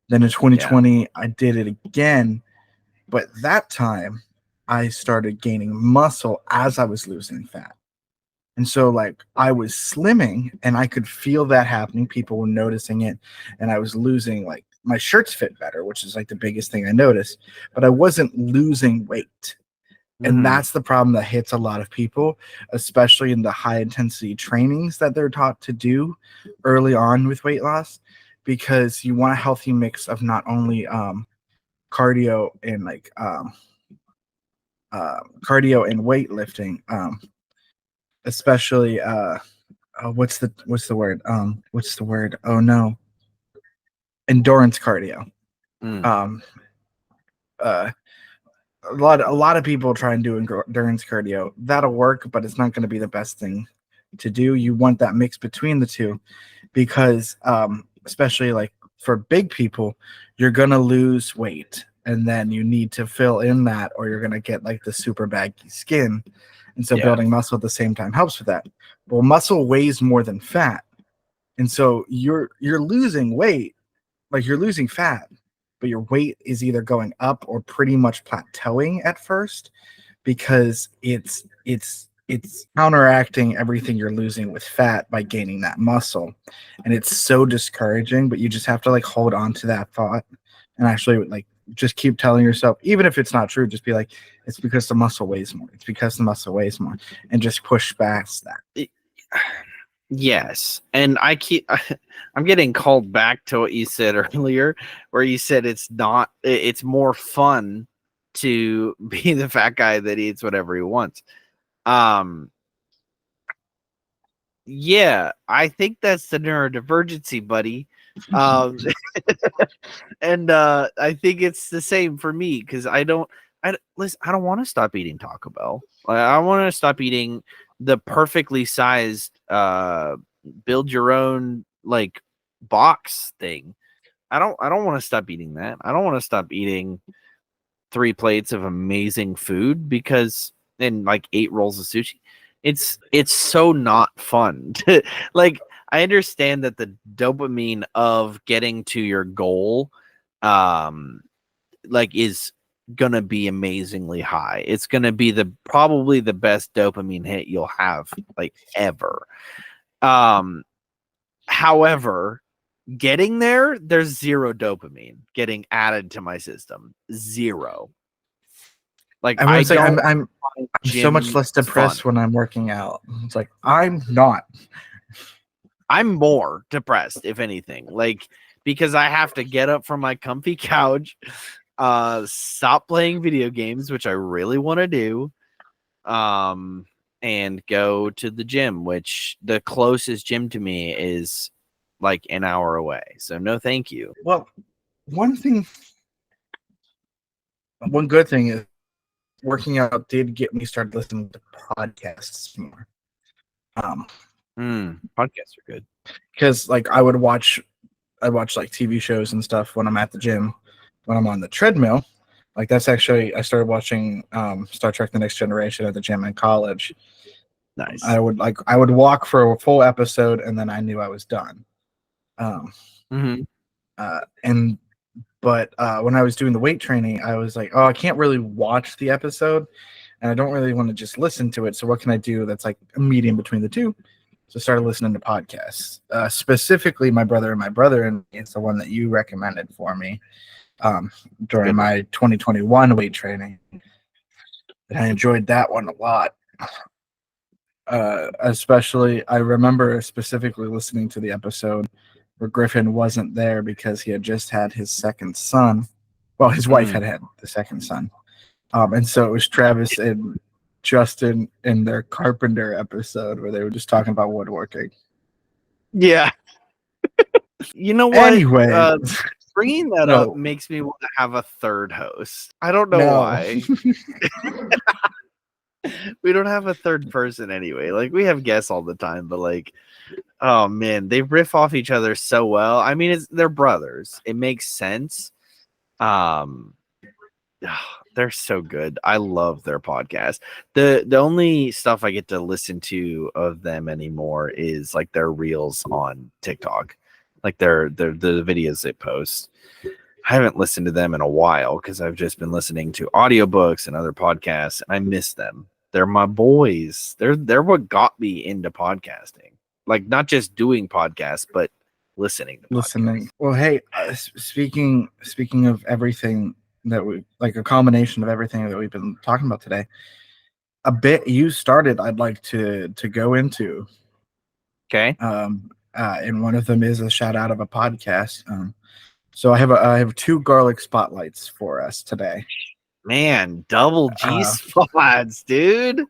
Then in 2020, I did it again. But that time I started gaining muscle as I was losing fat. And so like I was slimming and I could feel that happening. People were noticing it. And I was losing, like my shirts fit better, which is like the biggest thing I noticed. But I wasn't losing weight. And that's the problem that hits a lot of people, especially in the high intensity trainings that they're taught to do early on with weight loss, because you want a healthy mix of not only cardio and like cardio and weightlifting, especially what's the word? Oh no, endurance cardio. A lot of people try and do endurance cardio. That'll work, but it's not going to be the best thing to do. You want that mix between the two because especially like for big people, you're going to lose weight and then you need to fill in that or you're going to get like the super baggy skin. And so building muscle at the same time helps with that. Well, muscle weighs more than fat. And so you're losing weight, like you're losing fat, but your weight is either going up or pretty much plateauing at first because it's counteracting everything you're losing with fat by gaining that muscle. And it's so discouraging, but you just have to like hold on to that thought and actually like just keep telling yourself, even if it's not true, just be like, it's because the muscle weighs more. It's because the muscle weighs more, and just push past that. Yes. And I'm getting called back to what you said earlier, where you said it's more fun to be the fat guy that eats whatever he wants. Yeah, I think that's the neurodivergency, buddy. And I think it's the same for me because I don't want to stop eating Taco Bell. I want to stop eating the perfectly sized build your own like box thing. I don't want to stop eating that. I don't want to stop eating 3 plates of amazing food and like 8 rolls of sushi. It's so not fun. Like I understand that the dopamine of getting to your goal like is gonna be amazingly high. It's gonna be probably the best dopamine hit you'll have like ever. However, getting there, there's zero dopamine getting added to my system. Zero. Like I was like, don't I'm so much gym less depressed fun. when I'm working out. It's like I'm not. I'm more depressed, if anything, like because I have to get up from my comfy couch, stop playing video games, which I really want to do, and go to the gym, which the closest gym to me is like an hour away. So no, thank you. Well, one good thing is working out did get me started listening to podcasts more. Podcasts are good Because like I watch like TV shows and stuff when I'm at the gym, when I'm on the treadmill. Like that's actually I started watching Star Trek: The Next Generation at the gym in college. Nice. I would walk for a full episode and then I knew I was done. But when I was doing the weight training, I was like, oh, I can't really watch the episode and I don't really want to just listen to it. So what can I do that's like a medium between the two? So I started listening to podcasts. Specifically, My Brother and it's the one that you recommended for me during my 2021 weight training. And I enjoyed that one a lot. Especially, I remember specifically listening to the episode where Griffin wasn't there because he had just had his second son. Well, his wife had the second son. And so it was Travis and Justin in their Carpenter episode where they were just talking about woodworking. Yeah. You know what? Anyway, bringing that up makes me want to have a third host. I don't know why. We don't have a third person anyway. Like we have guests all the time, but like, oh man, they riff off each other so well. I mean, they're brothers. It makes sense. They're so good. I love their podcast. The only stuff I get to listen to of them anymore is like their reels on TikTok, like the videos they post. I haven't listened to them in a while because I've just been listening to audiobooks and other podcasts, and I miss them. They're my boys. They're what got me into podcasting. Like not just doing podcasts, but listening to podcasts. Well, hey, speaking of everything that we like, a combination of everything that we've been talking about today, a bit you started, I'd like to go into. Okay. And one of them is a shout out of a podcast. So I have 2 garlic spotlights for us today. Man, double G spots, dude.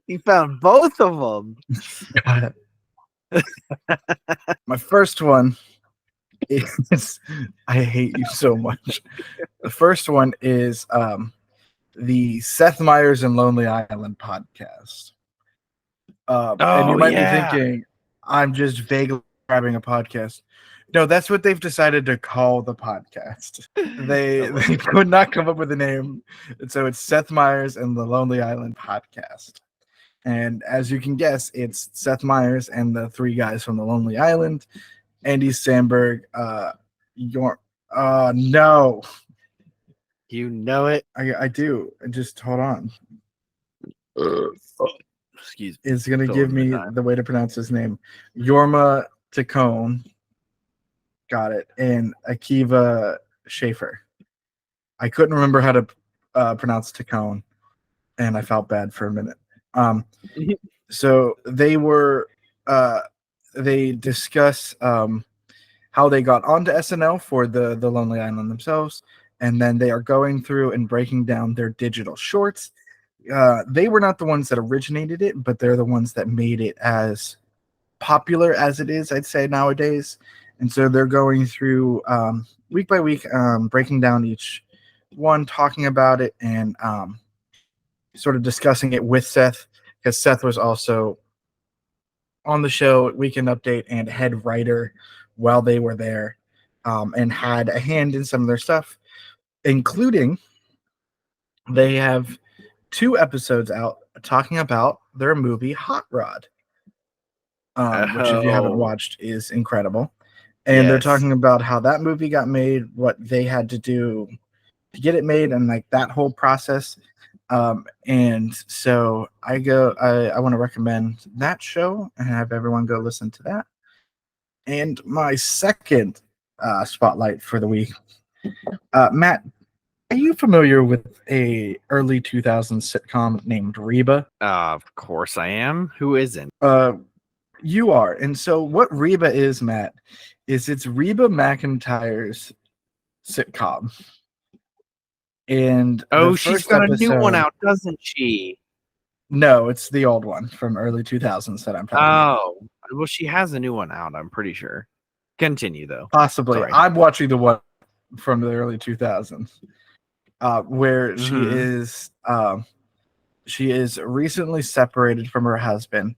You found both of them. My first one is I hate you so much. The first one is the Seth Meyers and Lonely Island podcast. And you might be thinking, I'm just vaguely grabbing a podcast. No, that's what they've decided to call the podcast. They could not come up with a name. And so it's Seth Meyers and the Lonely Island podcast. And as you can guess, it's Seth Meyers and the 3 guys from the Lonely Island. Andy Samberg, no. You know it. I do. Just hold on. Excuse me. It's going to give me the way to pronounce his name. Jorma Taccone. Got it. And Akiva Schaefer. I couldn't remember how to pronounce Taccone, and I felt bad for a minute. So they were they discuss how they got onto SNL for the Lonely Island themselves, and then they are going through and breaking down their digital shorts. They were not the ones that originated it, but they're the ones that made it as popular as it is, I'd say, nowadays. And so they're going through week by week, breaking down each one, talking about it, and sort of discussing it with Seth, because Seth was also on the show at Weekend Update and head writer while they were there, and had a hand in some of their stuff, including they have 2 episodes out talking about their movie Hot Rod, which if you haven't watched is incredible. And they're talking about how that movie got made, what they had to do to get it made, and like that whole process. And so I want to recommend that show and have everyone go listen to that. And my second spotlight for the week, Matt, are you familiar with a early 2000s sitcom named Reba? Of course I am. Who isn't? You are. And so what Reba is, Matt, is it's Reba McEntire's sitcom. And Oh, she's got a new one out, doesn't she? No, it's the old one from early 2000s that I'm talking about. Oh, well, she has a new one out, I'm pretty sure. Continue, though. Possibly. Sorry. I'm watching the one from the early 2000s, where she is recently separated from her husband,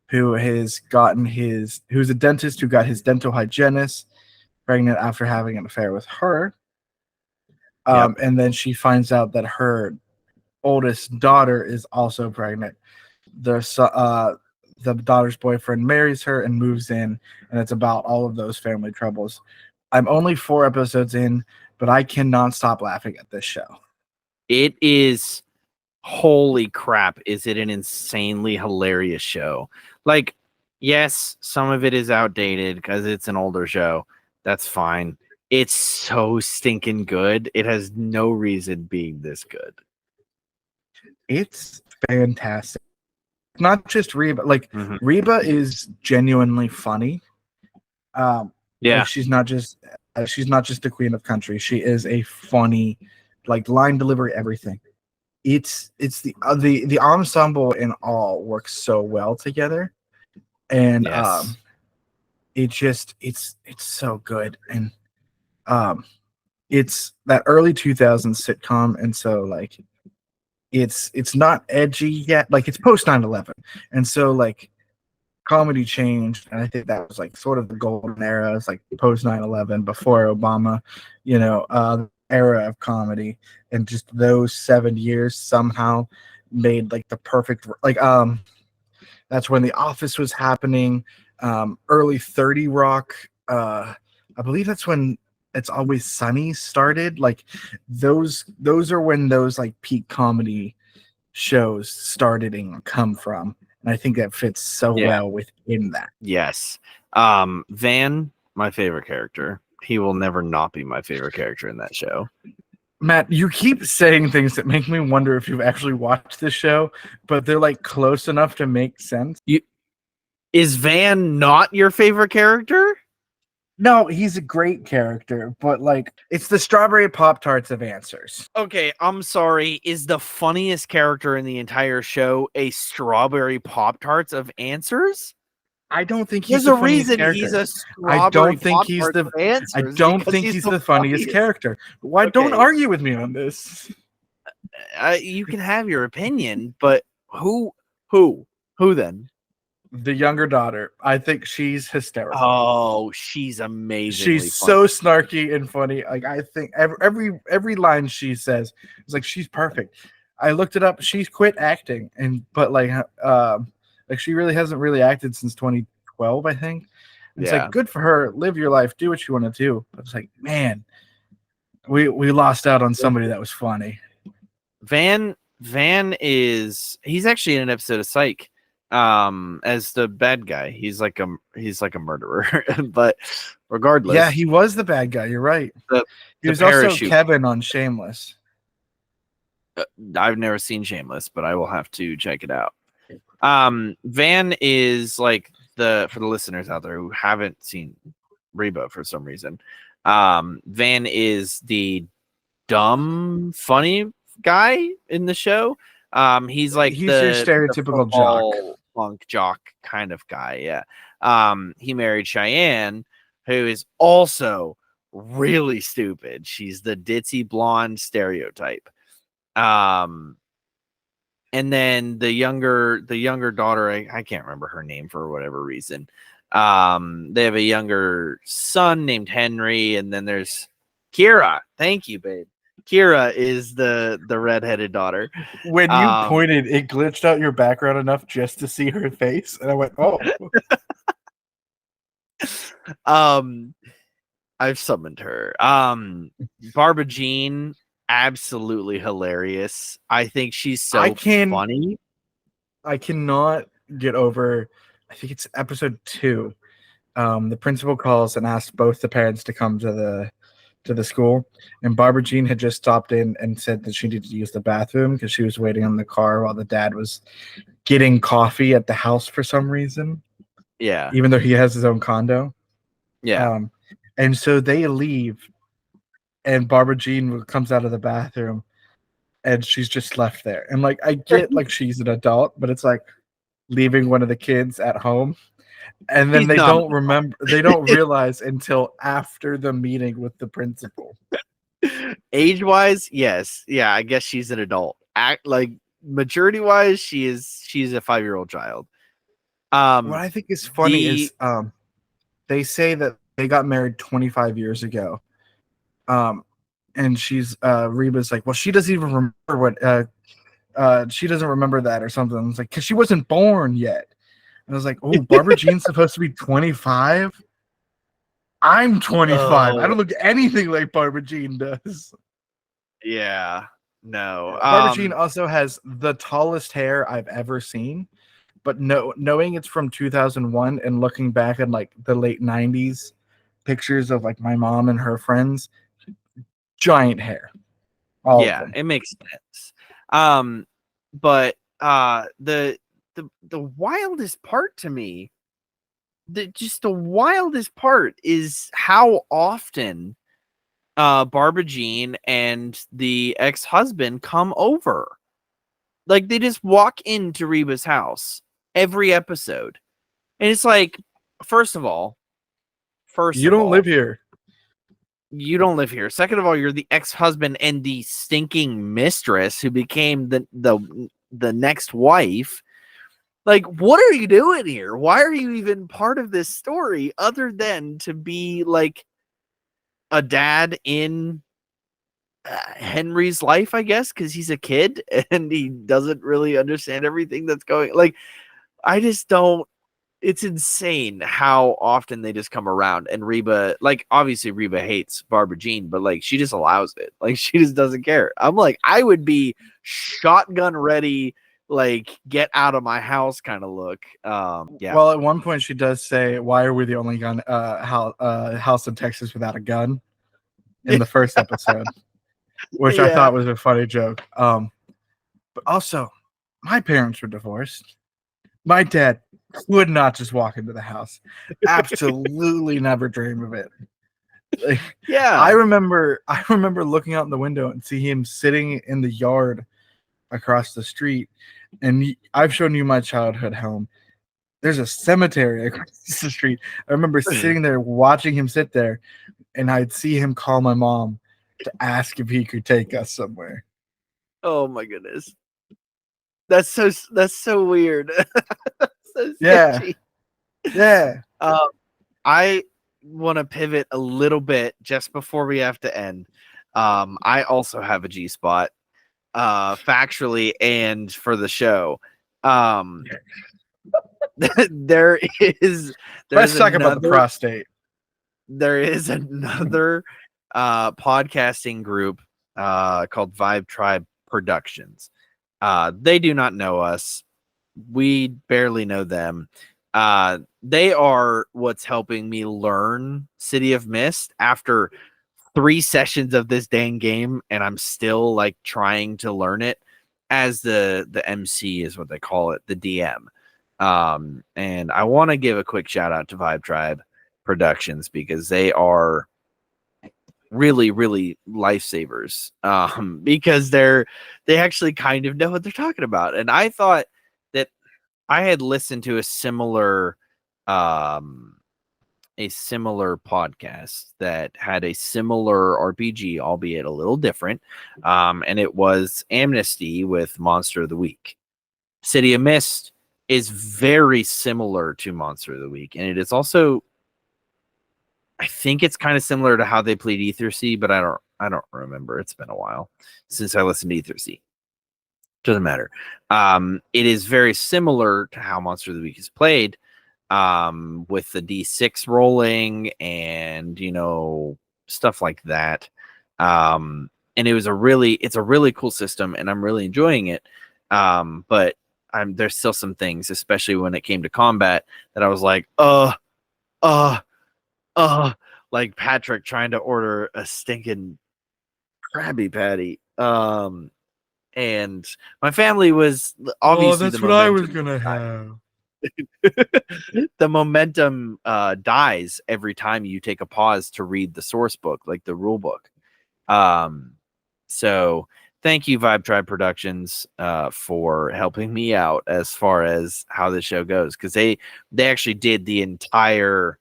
who's a dentist who got his dental hygienist pregnant after having an affair with her. And then she finds out that her oldest daughter is also pregnant. The daughter's boyfriend marries her and moves in, and it's about all of those family troubles. I'm only 4 episodes in, but I cannot stop laughing at this show. It is, holy crap, is it an insanely hilarious show. Like, yes, some of it is outdated because it's an older show. That's fine. It's so stinking good. It has no reason being this good. It's fantastic. Not just Reba. Like, Reba is genuinely funny. Yeah. Like, she's not just the queen of country. She is a funny, like, line delivery, everything. It's the ensemble in all works so well together, and Yes. it's so good. And it's that early 2000s sitcom, and so like it's not edgy yet. Like, it's post 9/11, and so like comedy changed, and I think that was like sort of the golden era. It's like post 9/11, before Obama, era of comedy, and just those 7 years somehow made like the perfect, like that's when The Office was happening, early 30 Rock, I believe that's when It's Always Sunny started. Like, those are when those like peak comedy shows started and come from, and I think that fits so well within that. Yes. Van, my favorite character. He will never not be my favorite character in that show. Matt, you keep saying things that make me wonder if you've actually watched this show, but they're like close enough to make sense. Is Van not your favorite character? No, he's a great character, but like, it's the Strawberry Pop-Tarts of answers. Okay, I'm sorry. Is the funniest character in the entire show a Strawberry Pop-Tarts of answers? I don't think he's There's the a reason character. he's a Strawberry Pop-Tarts of answers. I don't think he's the funniest character. Why? Okay. Don't argue with me on this. You can have your opinion, but who then? The younger daughter. I think she's hysterical. Oh, she's amazing. She's so snarky and funny. Like, I think every line she says is like, she's perfect. I looked it up. She's quit acting, but like she really hasn't really acted since 2012, I think. It's like, good for her. Live your life. Do what you want to do. But it's like, man, we lost out on somebody that was funny. Van he's actually in an episode of Psych as the bad guy. He's like a murderer. But regardless, yeah, he was the bad guy. You're right. He was also Kevin on Shameless. I've never seen Shameless, but I will have to check it out. Van is like for the listeners out there who haven't seen Reba for some reason. Van is the dumb, funny guy in the show. He's your stereotypical jock, punk jock kind of guy. Yeah. He married Cheyenne, who is also really stupid. She's the ditzy blonde stereotype. And then the younger daughter, I can't remember her name for whatever reason. They have a younger son named Henry, and then there's Kira. Thank you, babe. Kira is the redheaded daughter. When you pointed, it glitched out your background enough just to see her face, and I went, "Oh." I've summoned her. Barbara Jean, absolutely hilarious. I think she's so funny. I cannot get over, I think it's episode 2, the principal calls and asks both the parents to come to the school. And Barbara Jean had just stopped in and said that she needed to use the bathroom because she was waiting on the car while the dad was getting coffee at the house for some reason, Yeah. even though he has his own condo. Yeah. And so they leave, and Barbara Jean comes out of the bathroom, and she's just left there. And like, I get like she's an adult, but it's like leaving one of the kids at home, and then He's they not don't remember, they don't realize until after the meeting with the principal. Age-wise, yes. Yeah, I guess she's an adult. Like maturity-wise, she's a 5-year-old child. What I think is funny is they say that they got married 25 years ago. And she's Reba's like, well, she doesn't even remember what she doesn't remember that or something. It's like, because she wasn't born yet. And I was like, oh, Barbara Jean's supposed to be 25. I'm 25. I don't look anything like Barbara Jean does. Yeah, no. Barbara Jean also has the tallest hair I've ever seen. But knowing it's from 2001 and looking back at like the late 90s pictures of like my mom and her friends, giant hair. Yeah, it makes sense. But the wildest part to me, the wildest part is how often Barbara Jean and the ex-husband come over. Like they just walk into Reba's house every episode. And it's like, first of all, you don't live here. You don't live here. Second of all, you're the ex-husband and the stinking mistress who became the next wife. Like, what are you doing here? Why are you even part of this story other than to be like a dad in Henry's life, I guess, because he's a kid and he doesn't really understand everything that's going. Like, I just don't. It's insane how often they just come around. And Reba, like, obviously Reba hates Barbara Jean, but like she just allows it. Like she just doesn't care. I'm like, I would be shotgun ready, like get out of my house kind of look. Yeah. Well, at one point she does say, "Why are we the only house in Texas without a gun?" in the first episode, which I thought was a funny joke. But also, my parents were divorced. My dad would not just walk into the house. Absolutely never dream of it. Like, Yeah. I remember looking out in the window and see him sitting in the yard across the street. And I've shown you my childhood home. There's a cemetery across the street. I remember sitting there watching him sit there, and I'd see him call my mom to ask if he could take us somewhere. Oh my goodness. That's so weird. So yeah. Yeah. I want to pivot a little bit just before we have to end. I also have a G spot, factually and for the show. Let's talk about the prostate. There is another podcasting group called Vibe Tribe Productions. They do not know us. We barely know them. They are what's helping me learn City of Mist after 3 sessions of this dang game, and I'm still like trying to learn it as the MC is what they call it, the DM. And I want to give a quick shout out to Vibe Tribe Productions because they are really, really lifesavers. Because they actually kind of know what they're talking about. And I thought that I had listened to a similar podcast that had a similar RPG, albeit a little different. And it was Amnesty with Monster of the Week. City of Mist is very similar to Monster of the Week, and it is also, I think it's kind of similar to how they played Ether Sea, but I don't remember. It's been a while since I listened to Ether Sea. Doesn't matter. It is very similar to how Monster of the Week is played, with the D6 rolling and stuff like that. And it's a really cool system, and I'm really enjoying it. But there's still some things, especially when it came to combat, that I was like, like Patrick trying to order a stinking Krabby Patty. And my family was obviously the momentum. gonna have. The momentum dies every time you take a pause to read the source book, like the rule book. So thank you, Vibe Tribe Productions, for helping me out as far as how the show goes, because they actually did the entire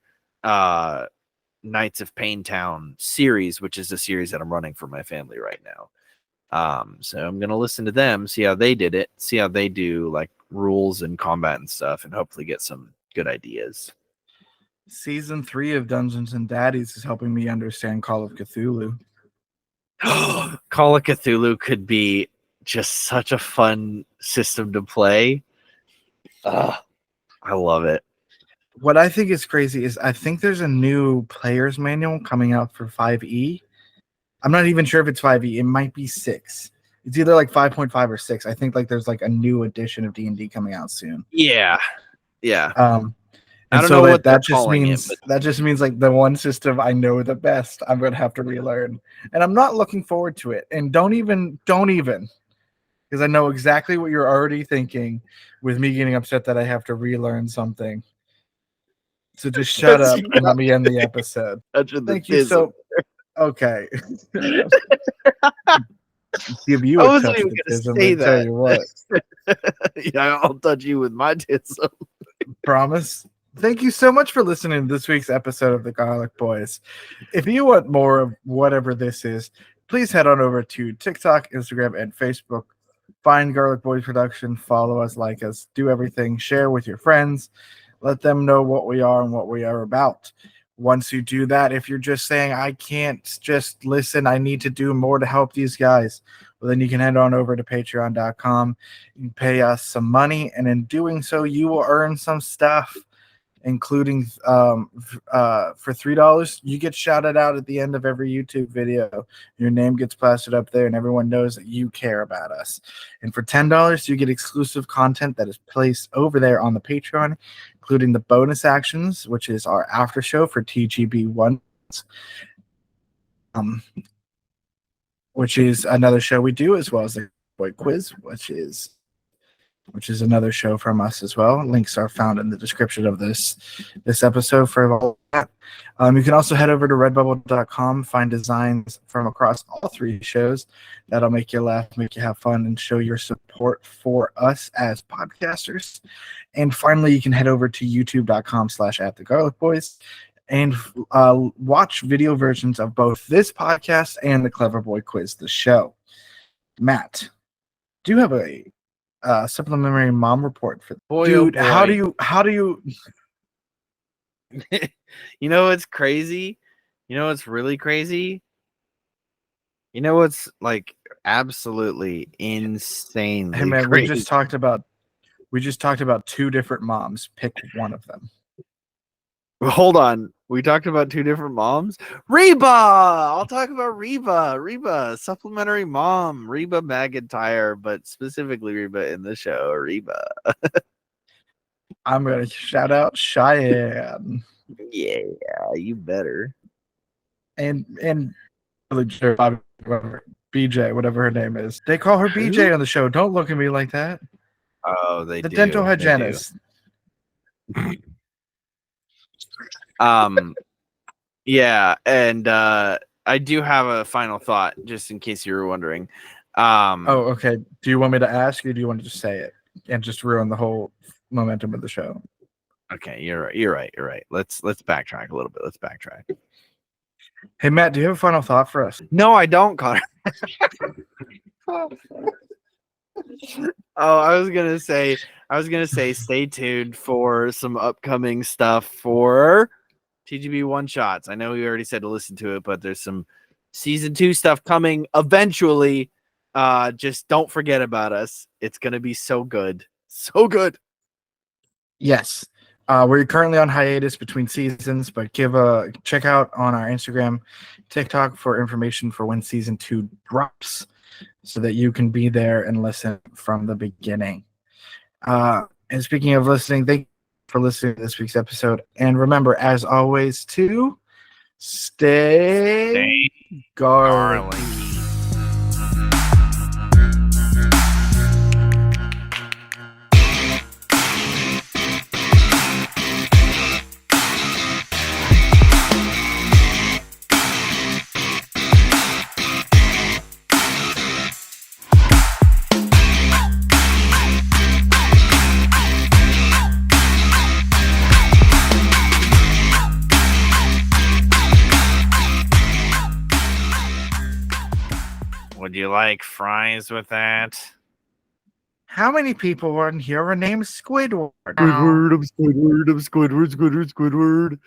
Knights of Paintown series, which is a series that I'm running for my family right now. So I'm gonna listen to them, see how they did it, see how they do like rules and combat and stuff, and hopefully get some good ideas. Season 3 of Dungeons and Daddies is helping me understand Call of Cthulhu. Call of Cthulhu could be just such a fun system to play. I love it. What I think is crazy is I think there's a new player's manual coming out for 5e. I'm not even sure if it's 5e. It might be 6. It's either like 5.5 or 6. I think like there's like a new edition of D&D coming out soon. Yeah. And I don't so know what that just calling means it, that just means like the one system I know the best, I'm gonna have to relearn, and I'm not looking forward to it. And don't even, because I know exactly what you're already thinking with me getting upset that I have to relearn something. So just shut up and let me end the episode. Thank you so. Okay. Give you a touch of tism, I tell you what. Yeah, I'll touch you with my tism. Promise. Thank you so much for listening to this week's episode of the Garlic Boys. If you want more of whatever this is, please head on over to TikTok, Instagram, and Facebook. Find Garlic Boys Production, follow us, like us, do everything, share with your friends, let them know what we are and what we are about. Once you do that, if you're just saying, I can't just listen, I need to do more to help these guys, well, then you can head on over to patreon.com and pay us some money. And in doing so, you will earn some stuff, including for $3, you get shouted out at the end of every YouTube video. Your name gets plastered up there and everyone knows that you care about us. And for $10, you get exclusive content that is placed over there on the Patreon, including the bonus actions, which is our after show for TGB One Shots, which is another show we do, as well as the Boy Quiz, which is another show from us as well. Links are found in the description of this episode for all that. You can also head over to redbubble.com, find designs from across all 3 shows. That'll make you laugh, make you have fun, and show your support for us as podcasters. And finally, you can head over to youtube.com/@thegarlicboys and watch video versions of both this podcast and the Clever Boy Quiz, the show. Matt, do you have a supplementary mom report for boy? Dude, oh boy. how do you You know what's crazy? You know what's really crazy? You know what's like absolutely insanely Hey man, crazy? we just talked about 2 different moms. Pick one of them. Hold on. We talked about 2 different moms. Reba! I'll talk about Reba. Reba, supplementary mom. Reba McIntyre, but specifically Reba in the show. Reba. I'm gonna shout out Cheyenne. Yeah, you better. And BJ, whatever her name is. They call her BJ on the show. Don't look at me like that. Oh, they The do. dental They hygienist. do. Yeah, and I do have a final thought, just in case you were wondering. Okay. Do you want me to ask, or do you want to just say it and just ruin the whole momentum of the show? Okay, you're right. Let's backtrack a little bit. Let's backtrack. Hey Matt, do you have a final thought for us? No, I don't, Connor. Oh, I was gonna say, stay tuned for some upcoming stuff for TGB One Shots. I know we already said to listen to it, but there's some season 2 stuff coming eventually. Just don't forget about us. It's gonna be so good, so good. Yes. We're currently on hiatus between seasons, but check out on our Instagram, TikTok for information for when season 2 drops, so that you can be there and listen from the beginning. And speaking of listening, thank you for listening to this week's episode. And remember, as always, to stay garlic. Would you like fries with that? How many people on here are named Squidward? Squidward, I'm Squidward, I'm Squidward, Squidward, Squidward.